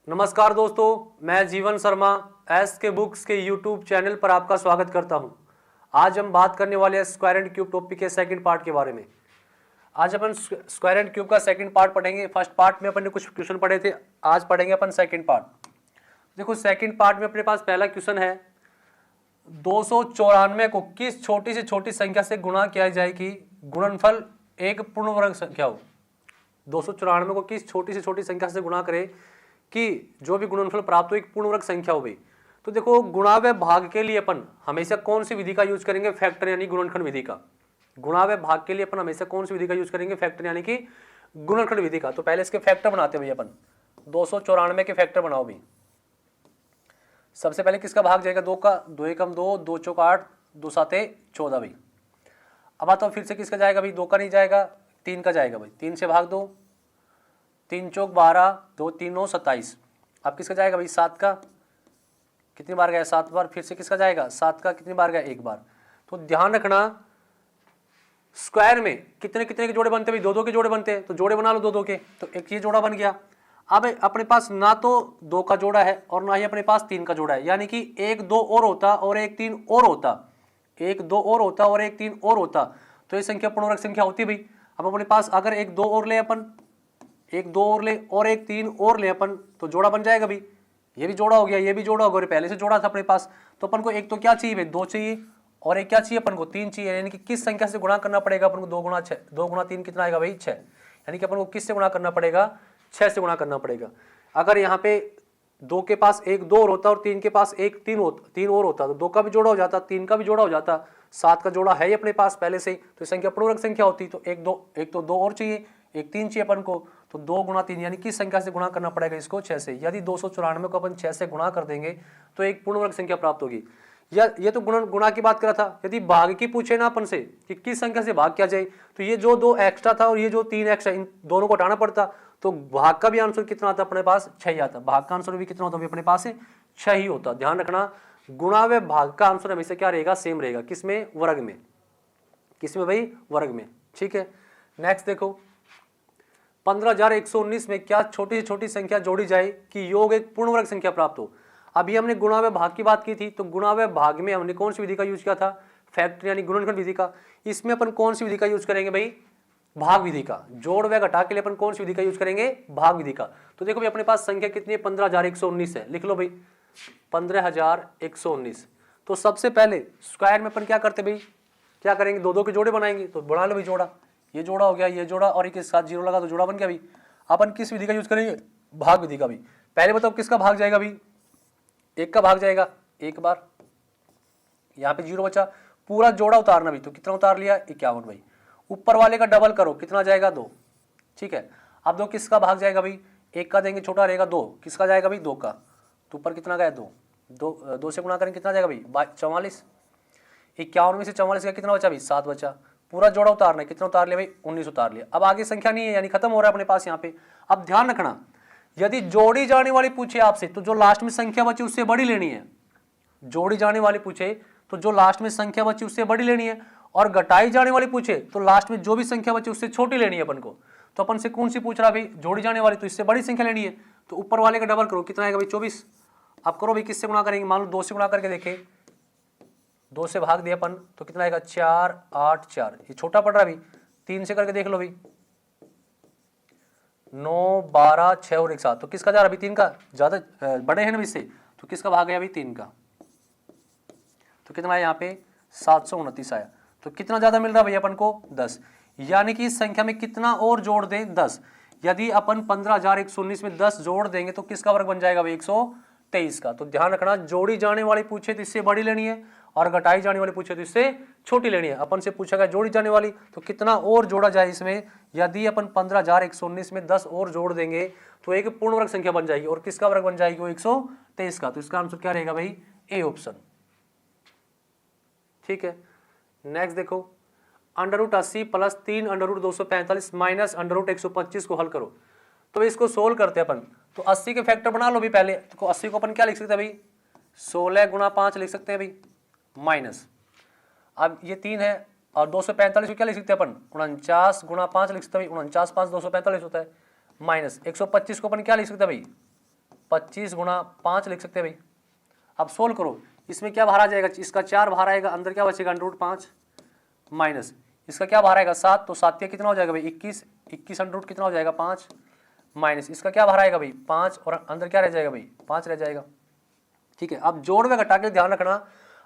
नमस्कार दोस्तों, मैं जीवन शर्मा एस के बुक्स के यूट्यूब चैनल पर आपका स्वागत करता हूं। आज हम बात करने वाले हैं स्क्वायर एंड क्यूब टॉपिक के सेकंड पार्ट के बारे में। आज अपन स्क्वायर एंड क्यूब का सेकंड पार्ट पढ़ेंगे। फर्स्ट पार्ट में अपन ने कुछ क्वेश्चन पढ़े थे, आज पढ़ेंगे अपन सेकंड पार्ट। देखो सेकंड पार्ट में अपने पास पहला क्वेश्चन है, 294 को किस छोटी से छोटी संख्या से गुणा किया जाए कि गुणनफल एक पूर्ण वर्ग संख्या हो। 294 को किस छोटी से छोटी संख्या से गुणा करें कि जो भी गुणनफल प्राप्त हो एक पूर्ण वर्ग संख्या हो। तो देखो गुणा व भाग के लिए अपन हमेशा कौन सी विधि का यूज करेंगे? फैक्टर यानी गुणनखंड विधि का। गुणा व भाग के लिए अपन हमेशा कौन सी विधि का यूज करेंगे? फैक्टर यानी कि गुणनखंड विधि का। तो पहले इसके फैक्टर बनाते हैं भैया अपन। 294 के फैक्टर बनाओ भी। सबसे पहले किसका भाग जाएगा? 2 का। 2 एकम 2, 2 चौक 8, 2 साते 14 भाई। अब आता फिर से किसका जाएगा भाई? 2 का नहीं जाएगा, 3 का जाएगा भाई। 3 से भाग दो, 3 चौक 12, 2 3 9 27। अब किसका जाएगा भाई? 7 का। कितनी बार गया? 7 बार। फिर से किसका जाएगा? 7 का। कितनी बार गया? 1 बार। तो ध्यान रखना स्क्वायर में कितने कितने के जोड़े बनते हैं भाई? 2 2 के जोड़े बनते हैं। तो जोड़े बना लो 2 2 के। तो एक ये जोड़ा बन गया। अब अपने पास ना तो 2 का जोड़ा है और ना ही अपने पास 3 का जोड़ा है, यानी कि 1 2 और होता और 1 3 और होता। 1 2 और होता और 1 3 और होता तो ये संख्या पूर्ण वर्ग संख्या होती भाई। अब अपने पास अगर 1 2 और ले अपन, 1 2 और ले और 1 3 और ले अपन, तो जोड़ा बन जाएगा भाई। ये भी जोड़ा हो गया, ये भी जोड़ा हो गया, पहले से जोड़ा था अपने पास। तो अपन को एक तो क्या चाहिए भाई? 2 चाहिए और एक क्या चाहिए अपन को? 3 चाहिए। यानी कि किस संख्या से गुणा करना पड़ेगा अपन को? 2 गुणा 6, 2 गुणा 3 कितना आएगा भाई? 6। यानी कि अपन को किस से गुणा करना पड़ेगा? 6 से गुणा करना पड़ेगा। अगर यहाँ पे 2 के पास 1 2 और होता और 3 के पास 1 3 और होता तो 2 का भी जोड़ा हो जाता, 3 का भी जोड़ा हो जाता, 7 का जोड़ा है ही अपने पास पहले से ही, तो संख्या पूर्ण वर्ग संख्या होती। तो एक तो 2 और चाहिए, 1 3 चाहिए अपन को। तो 2 गुणा 3 यानी किस संख्या से गुणा करना पड़ेगा इसको? 6 से। यदि 294 को अपन 6 से गुणा कर देंगे तो एक पूर्ण वर्ग संख्या प्राप्त होगी। या ये तो गुणा की बात करा था। यदि भाग की पूछे ना अपन से कि किस संख्या से भाग किया जाए, तो ये जो 2 एक्स्ट्रा था और ये जो 3 एक्स्ट्रा, इन दोनों को हटाना पड़ता। तो भाग का भी आंसर कितना आता अपने पास? 6 ही आता। भाग का आंसर भी कितना होता अपने पास? 6 ही होता। ध्यान रखना गुणा व भाग का आंसर हमेशा क्या रहेगा? सेम रहेगा। किसमें? वर्ग में। किसमें भाई? वर्ग में। ठीक है, नेक्स्ट देखो, 15119 में क्या छोटी से छोटी संख्या जोड़ी जाए कि योग एक पूर्ण वर्ग संख्या प्राप्त हो। अभी हमने गुणा व भाग की बात की थी, तो गुणा व भाग में हमने कौन सी विधि का यूज किया था? फैक्टर यानी गुणनखंड विधि का। इसमें अपन कौन सी विधि का यूज करेंगे भाई? भाग विधि का। जोड़ व घटा के लिए अपन कौन सी विधि का यूज करेंगे? भाग विधि का। तो देखो भाई अपने पास संख्या कितनी है? 15119 है। लिख लो भाई 15119। तो सबसे पहले स्क्वायर में अपन क्या करते भाई? क्या करेंगे? 2 2 के जोड़े बनाएंगे। तो बना लो भाई जोड़ा। ये जोड़ा हो गया, ये जोड़ा, और एक के साथ 0 लगा तो जोड़ा बन गया भाई। अपन किस विधि का यूज करेंगे? भाग विधि का भी। पहले बताओ किसका भाग जाएगा भाई? 1 का भाग जाएगा 1 बार। यहाँ पे 0 बचा, पूरा जोड़ा उतारना भी। तो कितना उतार लिया? 51 भाई। ऊपर वाले का डबल करो, कितना जाएगा? 2। ठीक है, अब 2 किसका भाग जाएगा भाई? 1 का देंगे, छोटा रहेगा 2। किसका जाएगा भाई? 2 का। तो ऊपर कितना गया? 2। 2 से गुणा करेंगे, कितना जाएगा भाई? 44। 51 में से 44 का कितना बचा भाई? 7 बचा। पूरा जोड़ा उतारना है, कितना उतार लिया भाई? 19 उतार लिया। अब आगे संख्या नहीं है, यानी खत्म हो रहा है अपने पास यहाँ पे। अब ध्यान रखना, यदि जोड़ी जाने वाली पूछे आपसे तो जो लास्ट में संख्या बची उससे बड़ी लेनी है। जोड़ी जाने वाली पूछे तो जो लास्ट में संख्या बची उससे बड़ी लेनी है, और घटाई जाने वाली पूछे तो लास्ट में जो भी संख्या बची उससे छोटी लेनी है अपन को। तो अपन से कौन सी पूछ रहा भाई? जोड़ी जाने वाली, तो इससे बड़ी संख्या लेनी है। तो ऊपर वाले का डबल करो, कितना आएगा भाई? 24। अब करो भाई, किससे गुणा करेंगे? मान लो 2 से गुणा करके देखे, 2 से भाग दिया अपन तो कितना आएगा? 4 8 4। ये छोटा पड़ रहा है भाई। 3 से करके देख लो भाई, 9 12 6 और 1 7। तो किसका जा रहा है भाई? 3 का। ज्यादा बड़े हैं ना इससे, तो किसका भाग गया भाई? 3 का। तो कितना है यहाँ पे? 729 आया। तो कितना ज्यादा मिल रहा है भाई अपन को? 10। यानी कि इस संख्या में कितना और जोड़ दें? 10। यदि अपन 15119 में 10 जोड़ देंगे तो किसका वर्ग बन जाएगा भाई? 123 का। तो ध्यान रखना, जोड़ी जाने वाली पूछे तो इससे बड़ी लेनी है, और घटाई जाने वाली पूछे तो इससे छोटी लेनी है। अपन से पूछा गया जोड़ी जाने वाली, तो कितना और जोड़ा जाए इसमें? यदि अपन 15119 में 10 और जोड़ देंगे तो एक पूर्ण वर्ग संख्या बन जाएगी, और किसका वर्ग बन जाएगी? वो 123 का। तो इसका आंसर क्या रहेगा भाई? A option. ठीक है, नेक्स्ट देखो, √80 प्लस 3 √245 माइनस √125 को हल करो। तो इसको सोल्व करते हैं अपन। तो 80 के फैक्टर बना लो भी पहले। तो 80 को अपन क्या लिख सकते हैं भाई? 16 गुणा 5 लिख सकते हैं भाई, माइनस, अब ये 3 है, और 245 को क्या लिख सकते हैं अपन? 49 गुणा 5 लिख सकते हैं भाई। 49 5 245 होता है, माइनस 125 को अपन क्या लिख सकते हैं भाई? 25 गुणा 5 लिख सकते हैं भाई। अब सोल्व करो, इसमें क्या बाहर आ जाएगा, इसका 4 बाहर आएगा, अंदर क्या बचेगा √5 माइनस इसका क्या बाहर आएगा 7, तो 7 का कितना हो जाएगा भाई 21, 21 अंडर रूट कितना हो जाएगा 5 माइनस इसका क्या बाहर आएगा भाई 5 और अंदर क्या रह जाएगा भाई 5 रह जाएगा। ठीक है, अब जोड़ में घटा के ध्यान रखना,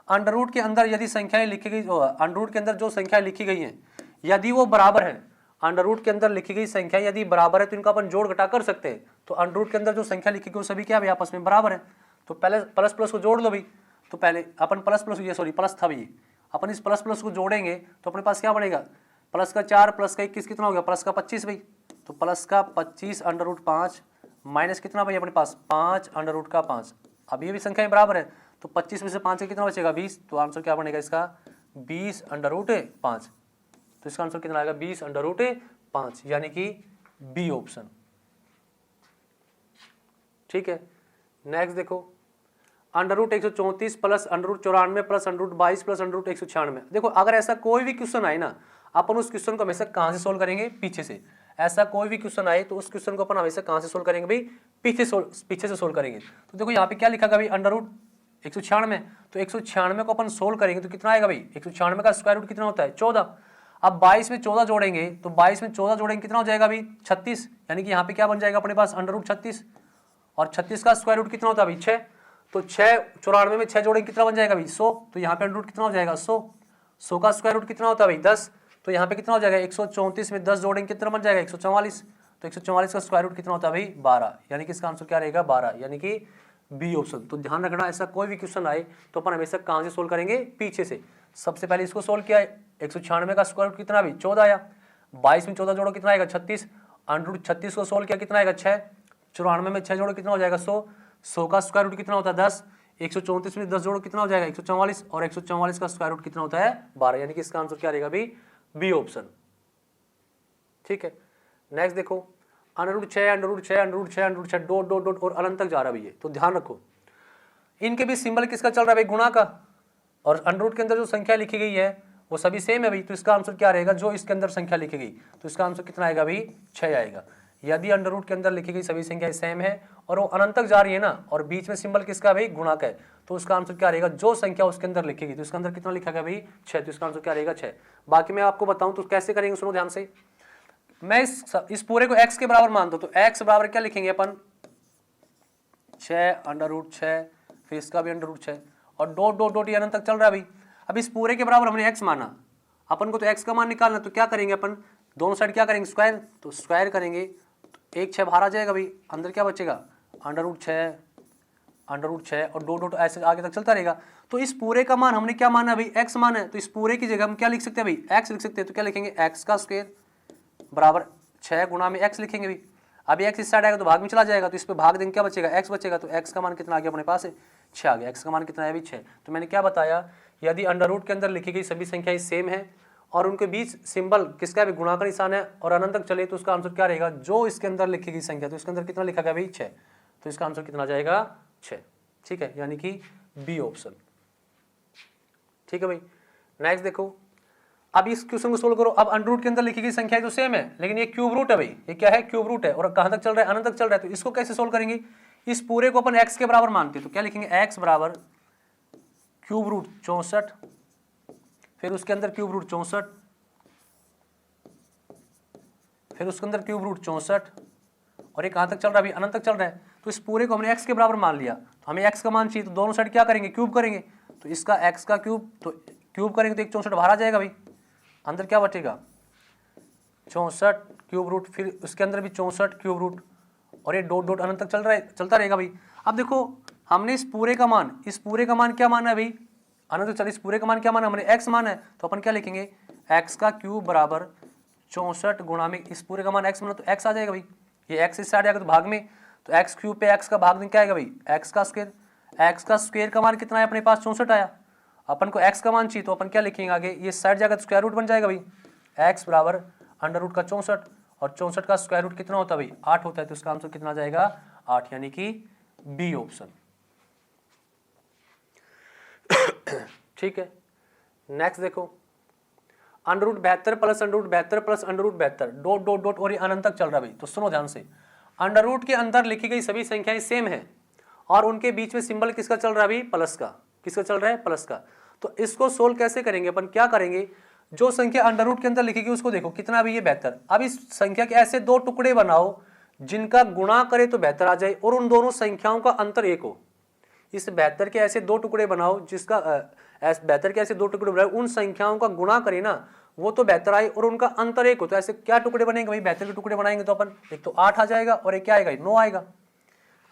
अंडर रूट के अंदर यदि संख्याएं लिखी गई, अंडर रूट के अंदर जो संख्याएं लिखी गई हैं यदि वो बराबर है, अंडर रूट के अंदर लिखी गई संख्या यदि बराबर है तो इनका अपन जोड़ घटा कर सकते हैं। तो अंडर रूट के अंदर जो संख्या लिखी गई वो सभी क्या भाई आपस में बराबर है, तो पहले प्लस प्लस को जोड़ लो भाई। तो पहले अपन प्लस प्लस ये सॉरी प्लस था भाई, अपन इस प्लस प्लस को जोड़ेंगे तो अपने पास क्या बनेगा, प्लस का 4 प्लस का 21 कितना हो गया, प्लस का 25 भाई, तो प्लस का 25 अंडर रूट 5 माइनस कितना भाई अपने पास 5 अंडर रूट का 5। अब ये भी संख्याएं बराबर है तो 25 में से 5 का कितना बचेगा 20, तो आंसर क्या बनेगा इसका 20 अंडर रूट 5। तो इसका आंसर कितना आएगा 20 अंडर रूट 5, यानी कि बी ऑप्शन। ठीक है, नेक्स्ट देखो, under root 134 plus under root 94 plus under root 22 plus under root 196। देखो अगर ऐसा कोई भी क्वेश्चन आए ना, अपन उस क्वेश्चन को हमेशा कहां से सोल्व करेंगे, पीछे से। ऐसा कोई भी क्वेश्चन आए तो उस क्वेश्चन को अपन हमेशा कहां से सोल्व करेंगे भाई, पीछे से सोल्व करेंगे। तो देखो यहाँ पे क्या लिखा भाई अंडर रूट 196, तो 196 को अपन सोल्व करेंगे तो कितना आएगा भाई 196 का स्क्वायर रूट कितना होता है 14। अब 22 में 14 जोड़ेंगे तो 22 में 14 जोड़ेंगे कितना हो जाएगा भाई 36, यानी कि यहाँ पे क्या बन जाएगा अपने पास अंडर रूट 36, और 36 का स्क्वायर रूट कितना होता है भाई 6, तो 94 में 6 जोड़ेंगे कितना बन जाएगा भाई 100, तो यहाँ पे अंडर रूट कितना हो जाएगा 100, 100 का स्क्वायर रूट कितना होता है भाई 10, तो यहाँ पे कितना हो जाएगा 134 में 10 जोड़ेंगे कितना बन जाएगा 144, तो 144 का स्क्वायर रूट कितना होता है भाई 12, यानी कि इसका आंसर क्या रहेगा 12, यानी कि बी ऑप्शन। तो ध्यान रखना ऐसा कोई भी क्वेश्चन आए तो अपन हमेशा कहां से सोल्व करेंगे, पीछे से। सबसे पहले इसको सोल्व किया, 196 का स्क्वायर रूट कितना भी 14 आया, 22 में 14 जोड़ो कितना आएगा 36, अंडर रूट 36 को सोल्व किया कितना आएगा 6, 94 में 6 जोड़ो कितना हो जाएगा 100, 100 का स्क्वायर रूट कितना होता है 10, 134 में 10 जोड़ो कितना हो जाएगा 144, और 144 का स्क्वायर रूट कितना होता है 12, यानी कि इसका आंसर क्या रहेगा भाई बी ऑप्शन। ठीक है, नेक्स्ट देखो, under root 6 under root 6 under root 6 under root 6 dot dot dot और अनंत तक जा रहा है भैया। तो ध्यान रखो इनके भी सिंबल किसका चल रहा है भाई गुणा का, और अंडर रूट के अंदर जो संख्या लिखी गई है वो सभी सेम है भाई, तो इसका आंसर क्या रहेगा जो इसके अंदर संख्या लिखी गई, तो इसका आंसर कितना आएगा भाई 6 आएगा। यदि अंडर रूट के अंदर लिखी गई सभी संख्याएं सेम है और वो अनंत तक जा रही है ना, और बीच में सिंबल किसका भाई गुणा का है, तो उसका आंसर क्या रहेगा जो संख्या उसके अंदर लिखेगी, तो इसके अंदर कितना लिखा गया भाई 6, तो इसका आंसर क्या रहेगा 6। बाकी मैं आपको बताऊं तो कैसे करेंगे, सुनो ध्यान से। मैं इस पूरे को x के बराबर मानता हूं, तो x बराबर क्या लिखेंगे अपन 6 अंडर रूट 6, फिर इसका भी अंडर रूट 6, और डॉट डॉट डॉट ये अनंत तक चल रहा है भाई। अब इस पूरे के बराबर हमने x माना, अपन को तो x का मान निकालना, तो क्या करेंगे अपन दोनों साइड क्या करेंगे स्क्वायर, तो स्क्वायर करेंगे तो 1 6 बाहर आ जाएगा भाई, अंदर क्या बचेगा अंडर रूट 6 और डॉट डॉट ऐसे आगे तक चलता रहेगा। तो इस पूरे का मान हमने क्या माना भाई x मान है, तो इस पूरे की जगह हम क्या लिख सकते हैं भाई x लिख सकते हैं, तो क्या लिखेंगे x का स्क्वायर बराबर 6 गुणा में x लिखेंगे भाई। अभी x इस साइड आएगा तो भाग में चला जाएगा, तो इस पे भाग देंगे क्या बचेगा x बचेगा, तो x का मान कितना आ गया अपने पास 6 आ गया, x का मान कितना है अभी 6। तो मैंने क्या बताया, यदि अंडर रूट के अंदर लिखी गई सभी संख्याएं सेम है और उनके बीच सिंबल किसका भी गुणा का निशान है और अनंत तक चले, तो उसका आंसर क्या रहेगा जो इसके अंदर लिखी गई संख्या, तो इसके अंदर कितना लिखा गया भाई 6, तो इसका आंसर कितना जाएगा 6। ठीक है, यानी कि बी ऑप्शन। ठीक है भाई, नेक्स्ट देखो, अब इस क्वेश्चन को सोल्व करो। अब अंडर रूट के अंदर लिखी गई संख्या तो सेम है, लेकिन ये क्यूब रूट है भाई, ये क्या है क्यूब रूट है, और कहां तक चल रहा है अनंत तक चल रहा है, तो इसको कैसे सोल्व करेंगे, इस पूरे को अपन x के बराबर मानते हैं, तो क्या लिखेंगे x बराबर क्यूब रूट 64, फिर उसके अंदर क्यूब रूट 64, फिर उसके अंदर क्यूब रूट 64, और ये कहां तक चल रहा है अभी अनंत तक चल रहा है। तो इस पूरे को हमने x के बराबर मान लिया, तो हमें x का मान चाहिए, तो दोनों साइड क्या करेंगे क्यूब करेंगे, तो इसका x का क्यूब, तो क्यूब करेंगे तो 164 बाहर आ जाएगा भाई, अंदर क्या बचेगा 64 क्यूब रूट, फिर उसके अंदर भी 64 क्यूब रूट, और ये डॉट डॉट अनंत तक चलता रहेगा भाई। अब देखो हमने इस पूरे का मान क्या माना है भाई अनंत तक, इस पूरे का मान क्या माना हमने x माना है, तो अपन क्या लिखेंगे x का क्यूब बराबर 64 गुणा में इस पूरे का मान x माना, तो x आ जाएगा भाई, ये x इस साइड आएगा तो भाग में, तो x क्यूब पे x का भाग में क्या आएगा भाई x का स्क्वायर का मान कितना है अपने पास 64 आया, अपन को x का मान चाहिए, तो अपन क्या लिखेंगे आगे, ये साइड जाएगा तो स्क्वायर रूट बन जाएगा भाई, x बराबर अंडर रूट का 64, और 64 का स्क्वायर रूट कितना होता है भाई 8 होता है, तो इसका आंसर कितना जाएगा 8, यानी कि बी ऑप्शन। ठीक है, नेक्स्ट देखो, under root 72 plus under root 72 plus under root 72 dot dot dot और ये अनंत तक चल रहा है भाई। तो सुनो ध्यान से, अंडर रूट के अंदर लिखी गई सभी संख्याएं सेम है और उनके बीच में सिंबल किसका चल रहा है अभी, प्लस का। किसका चल रहा है, प्लस का। तो इसको सोल्व कैसे करेंगे अपन, क्या करेंगे, जो संख्या अंडर रूट के अंदर लिखी गई उसको देखो कितना अभी ये बेहतर। अब इस संख्या के ऐसे दो टुकड़े बनाओ जिनका गुणा करे तो बेहतर आ जाए और उन दोनों संख्याओं का अंतर एक हो। इस बेहतर के ऐसे दो टुकड़े बनाओ जिसका बेहतर के ऐसे दो टुकड़े बनाओ, उन संख्याओं का गुणा करे ना वो तो बेहतर आए और उनका अंतर एक हो। तो ऐसे क्या टुकड़े बनेंगे भाई, बेहतर के टुकड़े बनाएंगे तो अपन एक तो 8 आ जाएगा और एक क्या आएगा, 9 आएगा।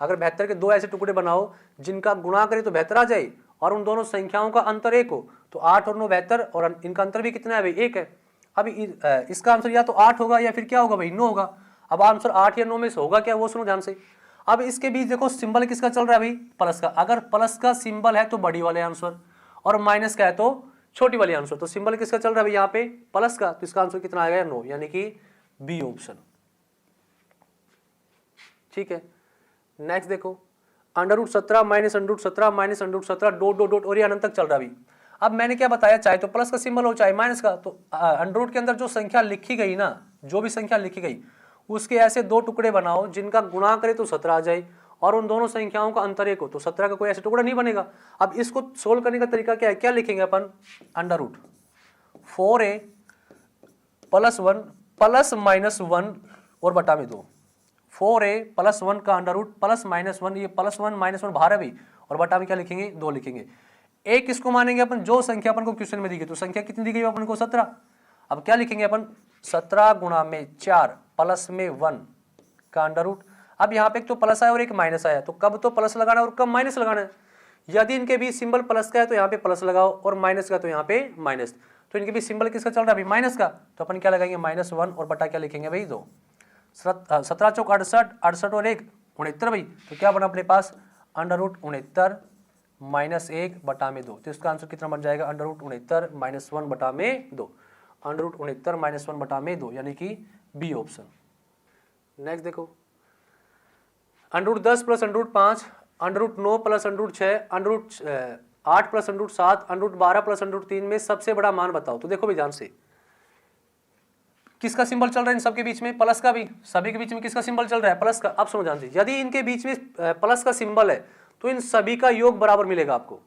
अगर बेहतर के दो ऐसे टुकड़े बनाओ जिनका गुणा करे तो बेहतर आ जाए और उन दोनों संख्याओं का अंतर एक हो, तो 8 और 9 बेहतर और इनका अंतर भी कितना है भाई, 1 है। अब इसका आंसर या तो 8 होगा या फिर क्या होगा भाई, 9 होगा। अब आंसर 8 या 9 में से होगा क्या, वो सुनो ध्यान से। अब इसके बीच देखो सिंबल किसका चल रहा है भाई, प्लस का। अगर प्लस का सिंबल है तो बड़ी वाले आंसर और माइनस का है तो छोटी वाली आंसर। तो सिंबल किसका चल रहा है भाई यहाँ पे, प्लस का। तो इसका आंसर कितना आएगा, 9, यानी कि बी ऑप्शन। ठीक है, नेक्स्ट देखो, under root 17 minus under root 17 minus under root 17 dot dot dot और ये अनंत तक चल रहा है। अब मैंने क्या बताया, चाहे तो प्लस का सिंबल हो चाहे माइनस का, तो अंडर रूट के अंदर जो संख्या लिखी गई ना, जो भी संख्या लिखी गई उसके ऐसे दो टुकड़े बनाओ जिनका गुणा करे तो 17 आ जाए और उन दोनों संख्याओं का अंतर एक हो। तो 17 का कोई ऐसा टुकड़ा नहीं बनेगा। अब इसको सोल्व करने का तरीका क्या है, क्या लिखेंगे अपन, under root 4a plus 1 plus minus 1 और बटा में 2। 4a प्लस 1 का अंडर रूट प्लस माइनस 1, ये प्लस 1 माइनस 1 बाहर है भाई, और बटा में क्या लिखेंगे, 2 लिखेंगे। एक किसको मानेंगे अपन, जो संख्या अपन को क्वेश्चन में दी गई। तो संख्या कितनी दी गई अपन को, 17। अब क्या लिखेंगे अपन, 17 गुणा में 4 प्लस में 1 का अंडर रूट। अब यहाँ पे एक तो प्लस आया और एक माइनस आया, तो कब तो प्लस लगाना है और कब माइनस लगाना है। यदि इनके बीच सिंबल प्लस का है तो यहाँ पे प्लस लगाओ और माइनस का तो यहाँ पे माइनस। तो इनके बीच सिंबल किसका चल रहा है अभी, माइनस का। तो अपन क्या लगाएंगे, -1 और बटा क्या लिखेंगे भाई, 2। 17 चौक 68, 68 और 1 69 भाई। तो क्या बना अपने पास, अंडर रूट 69 माइनस 1 बटा में 2। तो इसका आंसर कितना बन जाएगा, अंडर रूट 69 माइनस 1 बटा में 2। अंडर रूट 69 माइनस 1 बटा में 2, यानी कि बी ऑप्शन। नेक्स्ट देखो, under root 10 plus under root 5, under root 9 plus under root 6, under root 8 plus under root 7, under root 12 plus under root 3 में सबसे बड़ा मान बताओ। तो देखो भाई ध्यान से, किसका सिंबल चल रहा है इन सबके बीच में, प्लस का भी। सभी के बीच में किसका सिंबल चल रहा है, प्लस का। अब सुनो ध्यान से, यदि इनके बीच में प्लस का सिंबल है तो इन सभी का योग बराबर मिलेगा आपको।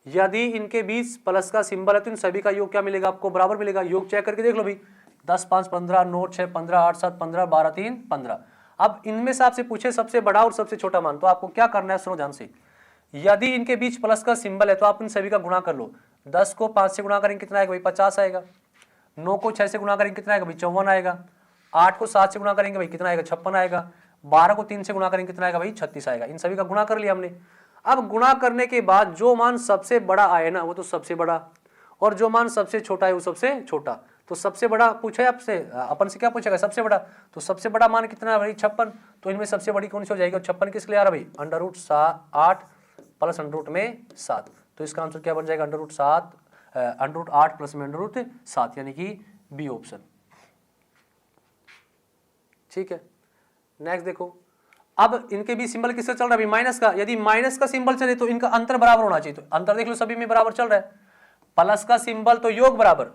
यदि इनके बीच प्लस का सिंबल है तो इन सभी का योग क्या मिलेगा आपको, बराबर मिलेगा। योग चेक करके देख लो भाई, 10 5 15, 9 6 15, 8 7 15, 12 3 15। अब इनमें से आपसे पूछे सबसे बड़ा और सबसे छोटा मान, तो आपको क्या करना है, सुनो ध्यान से। यदि इनके बीच प्लस का सिंबल है तो आप इन सभी का गुणा कर लो। 10 को 5 से गुणा करेंगे कितना आएगा भाई, 50 आएगा। 9 को 6 से गुणा करेंगे कितना आएगा भाई, 54 आएगा। 8 को 7 से गुणा करेंगे भाई कितना आएगा, 56 आएगा। 12 को 3 से गुणा करेंगे कितना आएगा भाई, 36 आएगा। इन सभी का गुणा कर लिया हमने। अब गुणा करने के बाद जो मान सबसे बड़ा आए ना वो तो सबसे बड़ा, और जो मान सबसे छोटा है वो सबसे छोटा। तो सबसे बड़ा पूछा है आपसे, अपन से क्या पूछेगा, सबसे बड़ा। तो सबसे बड़ा मान कितना है भाई, 56। तो इनमें सबसे बड़ी कौन सी हो जाएगी, 56 किस लिए आ रहा है भाई, under root 8 plus under root में 7। तो इसका आंसर क्या बन जाएगा, अंडर रूट 8 प्लस में अंडर रूट 7, यानी कि बी ऑप्शन। ठीक है, नेक्स्ट देखो, अब इनके भी सिंबल किसका चल रहा है, माइनस का। यदि माइनस का सिंबल चले तो इनका अंतर बराबर होना चाहिए। तो अंतर देख लो, सभी में बराबर चल रहा है। प्लस का सिंबल तो योग बराबर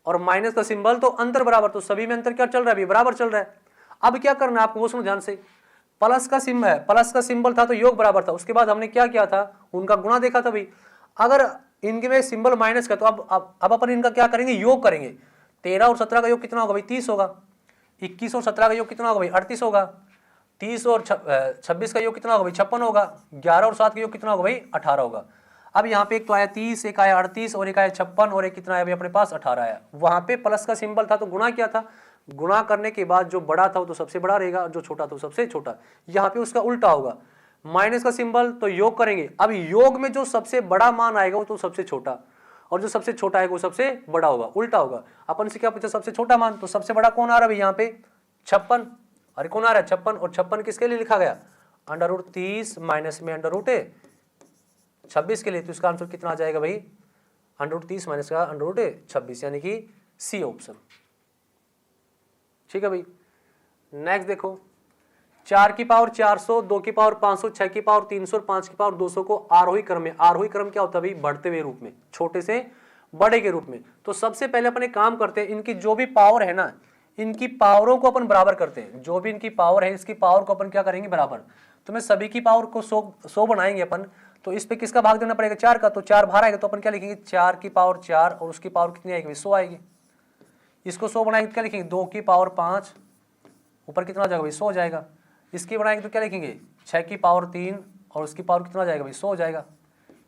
और माइनस का सिंबल तो अंतर बराबर। तो सभी में अंतर क्या चल रहा है, बराबर चल रहा है। अब क्या करना है आपको, वो सुनो ध्यान से। प्लस का सिंबल था तो योग बराबर था। उसके बाद हमने क्या किया था, उनका गुणा देखा था भाई। अगर इनके में सिंबल माइनस का, तो अब अपन इनका क्या करेंगे, योग करेंगे। 13 और 17 का योग कितना होगा भाई, 30 होगा। 21 और 17 का योग कितना होगा भाई, 38 होगा। 30 और 26 का योग कितना होगा भाई, 56 होगा। 11 और 7 का योग कितना होगा भाई, 18 होगा। अब यहाँ पे एक तो आया 30, एक आया 38 और एक आया 56 और एक कितना आया भाई अपने पास 18 आया। वहां पे प्लस का सिंबल था तो गुणा किया था। गुणा करने के बाद जो बड़ा था वो तो सबसे बड़ा रहेगा, जो छोटा था वो सबसे छोटा। यहाँ पे उसका उल्टा होगा, माइनस का सिंबल तो योग करेंगे। अब योग में जो सबसे बड़ा मान आएगा वो तो सबसे छोटा, और जो सबसे छोटा आएगा वो सबसे बड़ा होगा, उल्टा होगा। अपन से क्या पूछा, सबसे छोटा मान। तो सबसे बड़ा कौन आ रहा है यहाँ पे, 56। अरे कौन आ रहा है, 56। और 56 किसके लिए लिखा गया, अंडर रूट 30 माइनस में अंडर रूट 26 के लिए। तो इसका आंसर कितना आ जाएगा भाई, अंडर रूट 30 माइनस का अंडर रूट 26, यानी कि सी ऑप्शन। ठीक है भाई, नेक्स्ट देखो, 4 की पावर 400, 2 की पावर 500, 6 की पावर 300 और 5 की पावर 200 को आरोही क्रम में। आरोही क्रम क्या होता है भाई, बढ़ते हुए रूप में, छोटे से बड़े के रूप में। तो सबसे पहले अपन एक काम करते हैं, इनकी जो भी पावर है ना, इनकी पावरों को अपन बराबर करते हैं, जो भी इनकी पावर है इसकी पावर को अपन क्या करेंगे बराबर। तो मैं सभी की पावर को 100 बनाएंगे अपन, तो इस पे किसका भाग देना पड़ेगा 4 का, तो 4 बाहर आएगा तो अपन क्या लिखेंगे 4 की पावर 4 और उसकी पावर कितनी आएगी 100 आएगी। इसको 100 बनाएंगे तो क्या लिखेंगे 2 की पावर 5, ऊपर कितना हो जाएगा भाई 100 हो जाएगा। इसकी बनाएंगे तो क्या लिखेंगे 6 की पावर 3 और उसकी पावर कितना हो जाएगा भाई 100 हो जाएगा।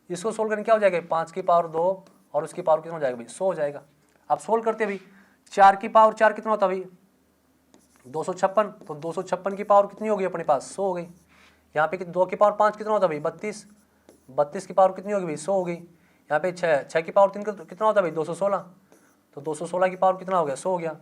इसको सोल्व करने क्या हो जाएगा 5 की पावर 2 और उसकी पावर कितना हो जाएगा भाई 100 हो जाएगा। अब सोल्व करते भाई 4 की पावर 4 कितना होता भाई 256, तो 256 की पावर कितनी होगी अपने पास 100 हो गई। यहाँ पे 2 की पावर 5 कितना होता भाई 32, 32 की पावर कितनी होगी भाई 100 हो गई। यहाँ पे 6 की पावर 3 कितना होता भाई 216, तो 216 की पावर कितना हो गया 100 हो गया।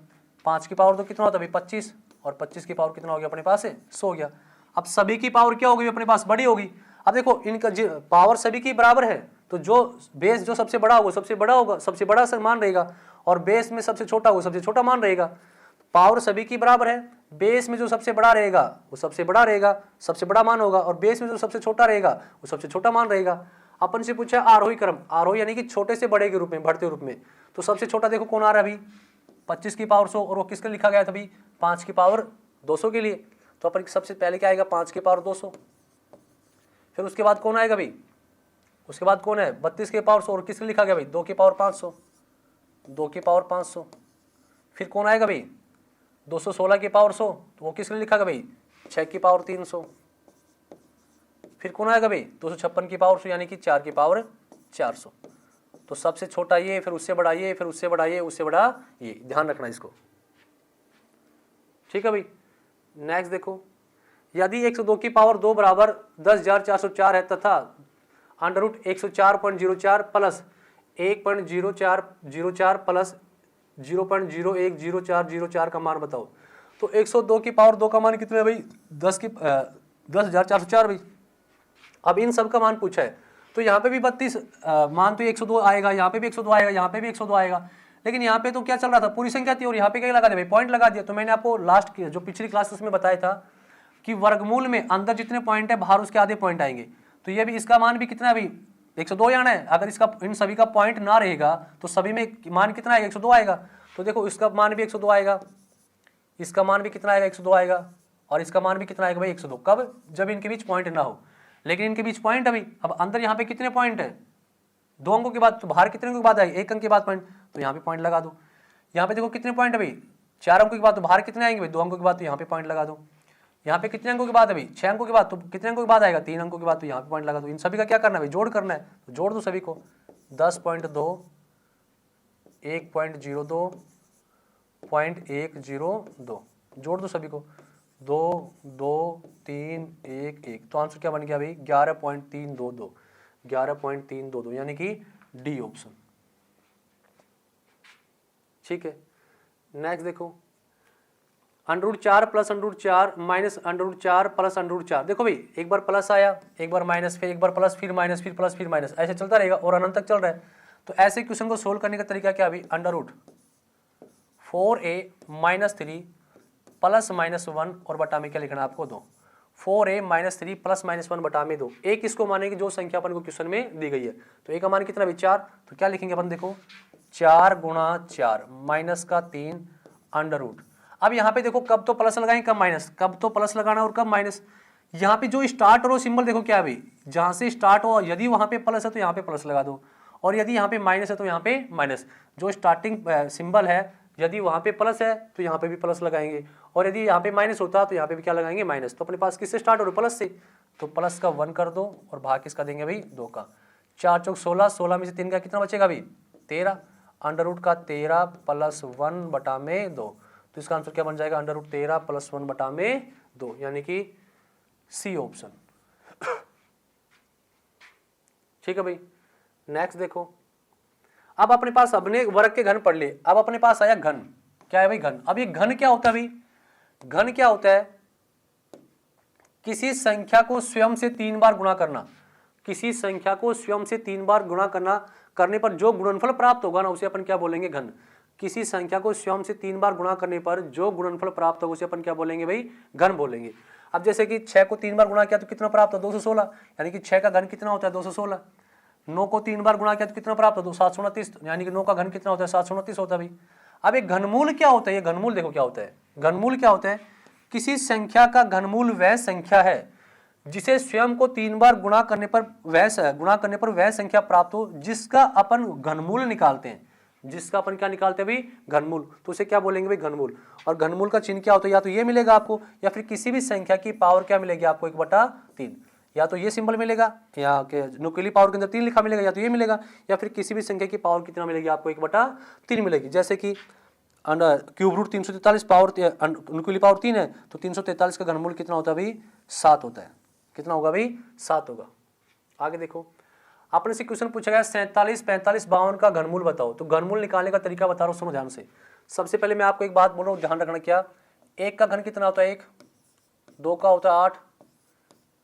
5 की पावर 2 कितना होता भाई 25 और 25 की पावर कितना हो गया अपने पास है 100 हो गया। अब सभी की पावर क्या होगी अपने पास बड़ी होगी। अब देखो इनका पावर सभी की बराबर है, तो जो बेस जो सबसे बड़ा होगा सबसे बड़ा होगा, सबसे बड़ा मान रहेगा, और बेस में सबसे छोटा होगा सबसे छोटा मान रहेगा। पावर सभी की बराबर है, बेस में जो सबसे बड़ा रहेगा वो सबसे बड़ा रहेगा, सबसे बड़ा मान होगा, और बेस में जो सबसे छोटा रहेगा वो सबसे छोटा मान रहेगा। अपन से पूछा आरोही क्रम, आरोही यानी कि छोटे से बड़े के रूप में, बढ़ते रूप में, तो सबसे छोटा देखो कौन आ रहा है अभी 25 की पावर 100, और वो किसके लिखा गया था अभी 5 की पावर 200 के लिए। तो अपन सबसे पहले क्या आएगा 5 की पावर 200, फिर उसके बाद कौन आएगा भाई, उसके बाद कौन है 32 की पावर 100, और किसके लिखा गया भाई 2 की पावर 500, 2 की पावर 500। फिर कौन आएगा भाई 216 की पावर 100, तो वो किसके लिखा गया भाई 6 की पावर 300। फिर कौन आएगा भाई 256 की पावर 100 यानी कि 4 की पावर 400। तो सबसे छोटा ये, फिर उससे बड़ा ये, फिर उससे बड़ा ये, उससे बड़ा ये, ध्यान रखना इसको, ठीक है भाई। नेक्स्ट देखो, यदि 102 की पावर 2 बराबर 10,404 है तथा अंडर रूट 104.04 प्लस 1.0404 प्लस 0.010404 का मान बताओ। तो 102 की पावर 2 का मान कितना है भाई 10,404 भाई। अब इन सब का मान पूछा है, तो यहाँ पे भी 32 मान तो 102 आएगा, यहाँ पे भी 102 आएगा, यहाँ पे भी 102 आएगा, लेकिन यहाँ पे तो क्या चल रहा था पूरी संख्या थी, और यहाँ पे क्या लगा दिया भाई पॉइंट लगा दिया। तो मैंने आपको लास्ट की जो पिछली क्लास उसमें बताया था कि वर्गमूल में अंदर जितने पॉइंट है बाहर उसके आधे पॉइंट आएंगे। तो ये भी इसका मान भी कितना है भाई 102 आना है। अगर इसका इन सभी का पॉइंट ना रहेगा तो सभी में मान कितना आएगा 102 आएगा। तो देखो इसका मान भी 102 आएगा, इसका मान भी कितना आएगा 102 आएगा, और इसका मान भी कितना आएगा भाई 102। कब, जब इनके बीच पॉइंट ना हो, लेकिन इनके बीच पॉइंट अभी। अब अंदर यहाँ पे कितने पॉइंट है 2 अंकों के बाद, तो बाहर कितने अंकों के बाद आएगा 1 अंक के बाद पॉइंट, तो यहाँ पे पॉइंट लगा दो। यहाँ पे देखो कितने पॉइंट है भाई 4 अंकों के बाद, तो बाहर कितने आएंगे भाई 2 अंकों के बाद, तो यहाँ पे पॉइंट लगा दो। यहाँ पे कितने अंकों के बाद अभी 6 अंकों के बाद, तो कितने अंकों के बाद आएगा 3 अंकों के बाद, तो यहाँ पे पॉइंट लगा दो। इन सभी का क्या करना है भाई जोड़ करना है, तो जोड़ दो सभी को 10.2 1.02 0.102 जोड़ दो सभी को 2 2 3 1 1, तो आंसर क्या बन गया भाई 11.322 11.322 यानी कि डी ऑप्शन, ठीक है। नेक्स्ट देखो √4 प्लस √4 माइनस √4 प्लस √4। देखो भाई एक बार प्लस आया, एक बार माइनस, फिर एक बार प्लस, फिर माइनस, फिर प्लस, फिर माइनस, ऐसे चलता रहेगा और अनंत तक चल रहा है। तो ऐसे क्वेश्चन को सोल्व करने का तरीका क्या अभी √4a - 3 प्लस -1 और बटा में क्या लिखना है आपको 2, 4a - 3 प्लस -1 बटा में 2। एक इसको मानेंगे जो संख्या अपन को क्वेश्चन में दी गई है। तो एक का मान कितना भी 4, तो क्या लिखेंगे अपन देखो 4 × 4 माइनस का 3 अंडर रूट। अब यहाँ पे देखो कब तो प्लस लगाएंगे कब माइनस, कब तो प्लस लगाना और कब माइनस। यहाँ पे जो स्टार्ट हो सिंबल देखो क्या है भाई, जहाँ से स्टार्ट हो यदि वहाँ पे प्लस है तो यहाँ पे प्लस लगा दो, और यदि यहाँ पे माइनस है तो यहाँ पे माइनस। जो स्टार्टिंग सिंबल है यदि वहाँ पे प्लस है तो यहाँ पे भी प्लस लगाएंगे, और यदि यहाँ पे माइनस होता है तो यहाँ पे भी क्या लगाएंगे माइनस। तो अपने पास किससे स्टार्ट हो रहा है प्लस से, तो प्लस का 1 कर दो और भाग किसका देंगे भाई 2 का। 4 चौक 16, 16 में से 3 का कितना बचेगा भाई 13, अंडर रूट का 13 प्लस 1 बटा में 2। तो इसका आंसर क्या बन जाएगा अंडर रूट 13 प्लस 1 बटा में 2 यानी कि सी ऑप्शन, ठीक है भाई। नेक्स्ट देखो, अब अपने पास अपने वर्ग के घन पढ़ लिए। अब अपने पास आया घन, क्या है भाई घन। अब ये घन क्या होता है भाई, घन क्या होता है किसी संख्या को स्वयं से 3 बार गुणा करना। किसी संख्या को स्वयं से 3 बार गुणा करने पर जो गुणनफल प्राप्त होगा ना उसे अपन क्या बोलेंगे घन। किसी संख्या को स्वयं से 3 बार गुणा करने पर जो गुणनफल प्राप्त होगा उसे अपन क्या बोलेंगे भाई घन बोलेंगे। अब जैसे कि 6 को 3 बार गुणा किया तो कितना प्राप्त हो 216, यानी कि 6 का घन कितना होता है 216। 9 को 3 बार गुणा किया तो कितना प्राप्त हो 729, यानी कि 9 का घन कितना होता है 729 होता है भाई। अब एक घनमूल क्या होता है, ये घनमूल देखो क्या होता है। घनमूल क्या होता है, किसी संख्या का घनमूल वह संख्या है जिसे स्वयं को 3 बार गुणा करने पर वह संख्या प्राप्त हो जिसका अपन घनमूल निकालते हैं। जिसका अपन क्या निकालते हैं भाई, घनमूल। तो उसे क्या बोलेंगे भाई, घनमूल। और घनमूल का चिन्ह क्या होता है, या तो ये मिलेगा आपको, या फिर किसी भी संख्या की पावर क्या मिलेगी आपको, 1/3। या तो ये सिंबल मिलेगा, या के नुकीली पावर के अंदर 3 लिखा मिलेगा, या तो ये मिलेगा, या फिर किसी भी संख्या की पावर कितना मिलेगी आपको, 1/3 मिलेगी। जैसे कि क्यूब रूट 343 पावर नुकीली पावर 3 है, तो 343 का घनमूल कितना होता है भाई, 7 होता है। कितना होगा भाई, 7 होगा। आगे देखो, आपने से क्वेश्चन पूछा गया 47, 45, 52 का घनमूल बताओ। तो घनमूल निकालने का तरीका बता रहा हूँ, सुनो ध्यान से। सबसे पहले मैं आपको एक बात बोल रहा हूँ, ध्यान रखना। क्या, 1 का घन कितना होता है, 1, 2 का होता है 8,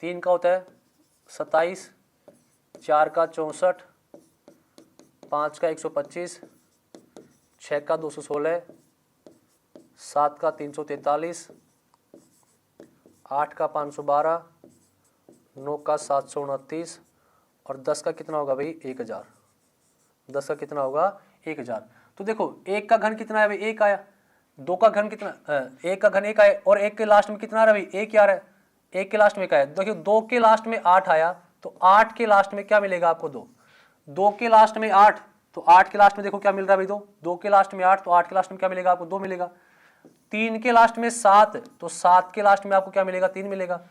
3 का होता है 27, 4 का 64, 5 का 125, 6 का 216, 7 का 343, 8 का 512, 9 का 729 और 10 का कितना होगा भाई, 1000। 10 का कितना होगा, 1000। तो देखो 1 का घन कितना है भाई, 1 आया। 2 का घन कितना, 1 का घन 1 आया, और 1 के लास्ट में कितना आ रहा है भाई, 1 आ रहा है। 1 के लास्ट में 1 आया। देखिए 2 के लास्ट में 8 आया, तो 8 के लास्ट में क्या मिलेगा आपको, 2। 2 के लास्ट में 8, तो 8 के लास्ट में देखो क्या मिल रहा है भाई, 2। 2 के लास्ट में 8, तो 8 के लास्ट में क्या मिलेगा आपको, 2 मिलेगा। 3 के लास्ट में 7, तो 7 के लास्ट में आपको क्या मिलेगा, 3 मिलेगा।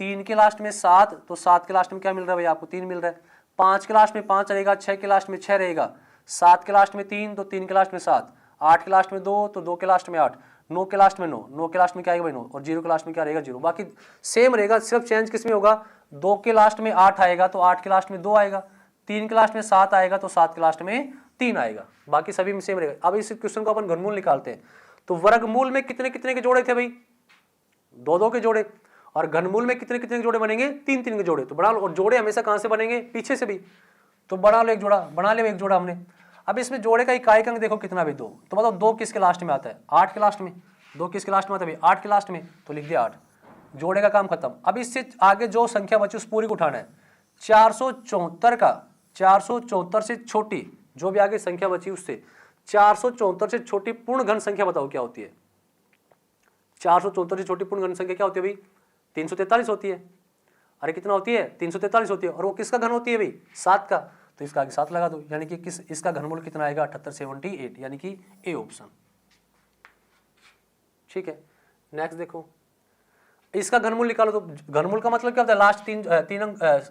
3 के लास्ट में 7, तो 7 के लास्ट में क्या मिल रहा है भाई आपको, 3 मिल रहा है। 5 के लास्ट में 5 रहेगा, 6 के लास्ट में 6 रहेगा, 7 के लास्ट में 3, तो 3 के लास्ट में 7, 8 के लास्ट में 2, तो 2 के लास्ट में 8, 9 के लास्ट में 9, 9 के लास्ट में क्या आएगा भाई, 9, और 0 के लास्ट में क्या रहेगा, 0। बाकी सेम रहेगा, सिर्फ चेंज किस में होगा, 2 के लास्ट में 8 आएगा, तो 8 के लास्ट में 2 आएगा। 3 के लास्ट में 7 आएगा, तो 7 के लास्ट में 3 आएगा। बाकी सभी में सेम रहेगा। अब इस क्वेश्चन को अपन घनमूल निकालते हैं। तो वर्गमूल में कितने कितने के जोड़े थे भाई, 2-2 के जोड़े। और घनमूल में कितने कितने के जोड़े बनेंगे, 3-3 के जोड़े। तो बना लो, और जोड़े हमेशा कहां से बनेंगे, पीछे से भी। तो बना लो एक जोड़ा, बना ले एक जोड़ा हमने। अब इसमें जोड़े का इकाई अंक देखो कितना भी, 2। तो बताओ 2 किसके लास्ट में आता है, 8 के लास्ट में। 2 किसके लास्ट में आता है भाई, 8 के लास्ट में, तो लिख दिया 8। जोड़े का काम खत्म। अब इससे आगे जो संख्या बची उस पूरी को उठाना है। 474 का, 474 से छोटी जो भी आगे संख्या बची उससे 474 से छोटी पूर्ण घन संख्या बताओ क्या होती है। 474 से छोटी पूर्ण घन संख्या क्या होती है भाई, 343 होती है। अरे कितना होती है, 343 होती है। और वो किसका घन होती है भाई, 7 का। तो इसका आगे 7 लगा दो, यानी कि किस, इसका घनमूल कितना आएगा, 7878, यानी कि ए ऑप्शन। ठीक है, नेक्स्ट देखो, इसका घनमूल निकालो। तो घनमूल का मतलब क्या होता है, लास्ट तीन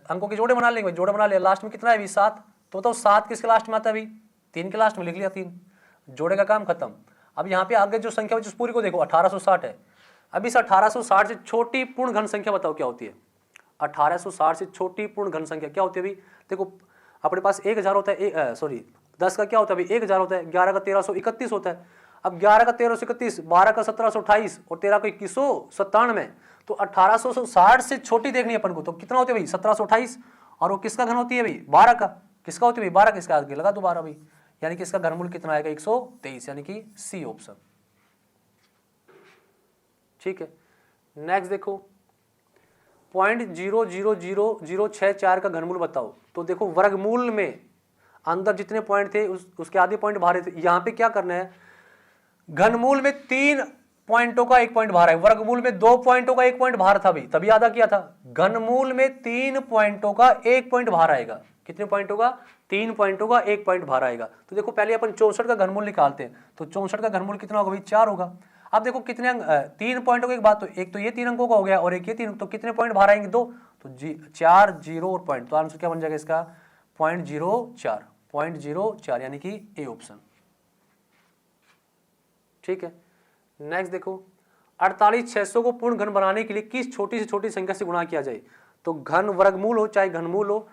अंकों के जोड़े बना लेंगे। जोड़े बना लिया, लास्ट में कितना है भाई, 7। तो बताओ 7 किसके लास्ट में आता है भाई, 3 के लास्ट में, लिख लिया 3। जोड़े का काम खत्म। अब यहाँ पे आगे जो संख्या बची उस पूरी को देखो, 1860 है। अब इस 1860 से छोटी पूर्ण घन संख्या बताओ क्या होती है। 1860 से छोटी पूर्ण घन संख्या क्या होती है भाई, देखो अपने पास 1000 होता है, सॉरी 10 का क्या होता है भाई, 1000 होता है। 11 का 1331 होता है। अब 11 का 1331, 12 का 1728 और 13 का 2197। तो 1860 से छोटी देखनी है अपन को, तो कितना होती है भाई, 1728। और वो किसका घन होती है भाई, 12 का। किसका होती है भाई, 12 का। इसका आगे लगा दो 12 भाई, यानी कि इसका घनमूल कितना आएगा, 123, यानी कि सी ऑप्शन। ठीक है, नेक्स्ट देखो, 0.0000064 का घनमूल बताओ। तो देखो वर्गमूल में अंदर जितने पॉइंट थे उसके आधे पॉइंट बाहर थे। यहां पे क्या करना है, घनमूल में 3 पॉइंटों का 1 पॉइंट बाहर है। वर्गमूल में 2 पॉइंटों का 1 पॉइंट बाहर था भाई, तभी आधा किया था। घनमूल में 3 पॉइंटों का 1 पॉइंट बाहर आएगा। कितने पॉइंटों का, 3 पॉइंटों का 1 पॉइंट बाहर आएगा। तो देखो पहले अपन 64 का घनमूल निकालते हैं। तो 64 का घनमूल कितना होगा भाई, 4 होगा। अब देखो कितने अंक, 3 पॉइंटों की एक बात, तो एक तो ये 3 अंकों का हो गया और एक ये 3, तो कितने पॉइंट बाहर आएंगे, 2। तो 4 0 और पॉइंट, तो आंसर क्या बन जाएगा इसका, 0.04, यानी कि ए ऑप्शन। ठीक है, नेक्स्ट देखो, 48600 को पूर्ण घन बनाने के लिए किस छोटी से छोटी संख्या से गुणा किया जाए। तो घन वर्गमूल हो चाहे घनमूल हो,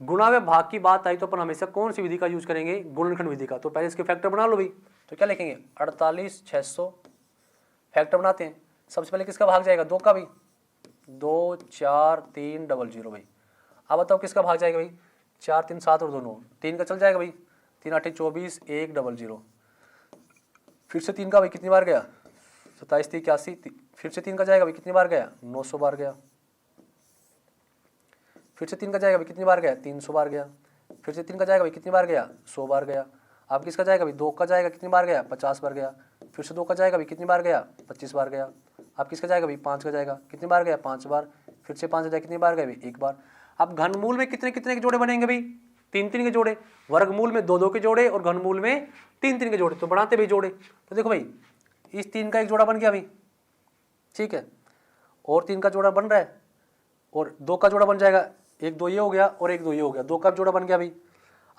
गुणा में भाग की बात आई तो अपन हमेशा कौन सी विधि का यूज करेंगे, गुणनखंड विधि का। तो पहले इसके फैक्टर बना लो भाई। तो क्या लिखेंगे, 48600 फैक्टर बनाते हैं। सबसे पहले किसका भाग जाएगा, 2 का भाई, 2 4 3 0 भाई। अब बताओ किसका भाग जाएगा भाई, 4 3 7 और 2 9, 3 का चल जाएगा भाई, 3 8 24 1 0 फिर से 3 का भाई कितनी बार गया, 27 3 81, फिर से 3 का जाएगा भाई कितनी बार गया, 900 बार गया। फिर से 3 का जाएगा भाई कितनी बार गया, 300 बार गया। फिर से 3 का जाएगा भाई कितनी बार गया, 100 बार गया। अब किसका जाएगा भाई, 2 का जाएगा, कितनी बार गया, 50 बार गया। फिर से 2 का जाएगा भाई, कितनी बार गया, 25 बार गया। अब किसका जाएगा भाई, 5 का जाएगा, कितनी बार गया, 5 बार। फिर से 5 का जाएगा, कितनी बार गया भाई, 1 बार। अब घनमूल में कितने कितने के जोड़े बनेंगे भाई, 3-3 के जोड़े। वर्गमूल में 2-2 के जोड़े और घनमूल में 3-3 के जोड़े। तो बढ़ाते भाई जोड़े। तो देखो भाई, इस 3 का एक जोड़ा बन गया भाई, ठीक है, और 3 का जोड़ा बन रहा है, और 2 का जोड़ा बन जाएगा। 1 2 ये हो गया और 1 2 ये हो गया, 2 का जोड़ा बन गया भाई।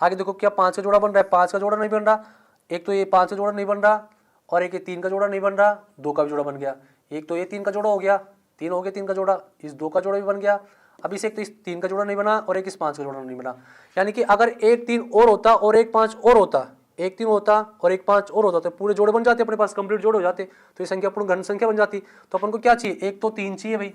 आगे देखो क्या 5 का जोड़ा बन रहा है, 5 का जोड़ा नहीं बन रहा। एक तो ये 5 का जोड़ा नहीं बन रहा, और एक ये 3 का जोड़ा नहीं बन रहा, 2 का भी जोड़ा बन गया। एक तो ये 3 का जोड़ा हो गया, 3 हो गया 3 का जोड़ा, इस 2 का जोड़ा भी बन गया। अब इस एक तो इस 3 का जोड़ा नहीं बना और एक इस 5 का जोड़ा नहीं बना। यानी कि अगर एक 3 और होता और एक 5 और होता, एक 3 होता और एक 5 और होता, तो पूरे जोड़े बन जाते अपने पास, कंप्लीट जोड़े हो जाते। तो ये संख्या पूर्ण घन संख्या बन जाती। तो अपन को क्या चाहिए, एक तो 3 चाहिए भाई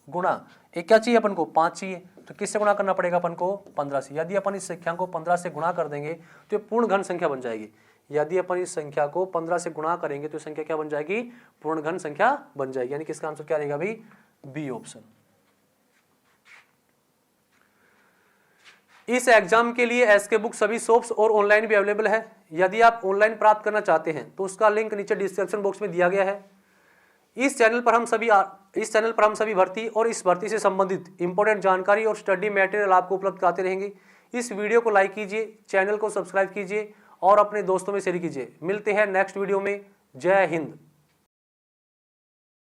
गुणा, एक क्या चाहिए अपन को, 5 चाहिए। तो किससे गुणा करना पड़ेगा अपन को, 15 से। यदि अपन इस संख्या को 15 से गुणा कर देंगे तो ये पूर्ण घन संख्या बन जाएगी। यदि अपन इस संख्या को 15 से गुणा करेंगे तो संख्या क्या बन जाएगी, पूर्ण घन संख्या बन जाएगी। यानी कि इसका आंसर क्या रहेगा भाई, बी ऑप्शन। इस एग्जाम के लिए एसके बुक सभी शॉप्स और ऑनलाइन भी अवेलेबल है। यदि आप ऑनलाइन प्राप्त करना चाहते हैं तो उसका लिंक नीचे डिस्क्रिप्शन बॉक्स में दिया गया है। इस चैनल पर हम सभी भर्ती और इस भर्ती से संबंधित इंपॉर्टेंट जानकारी और स्टडी मटेरियल आपको उपलब्ध कराते रहेंगे। इस वीडियो को लाइक कीजिए, चैनल को सब्सक्राइब कीजिए और अपने दोस्तों में शेयर कीजिए। मिलते हैं नेक्स्ट वीडियो में। जय हिंद।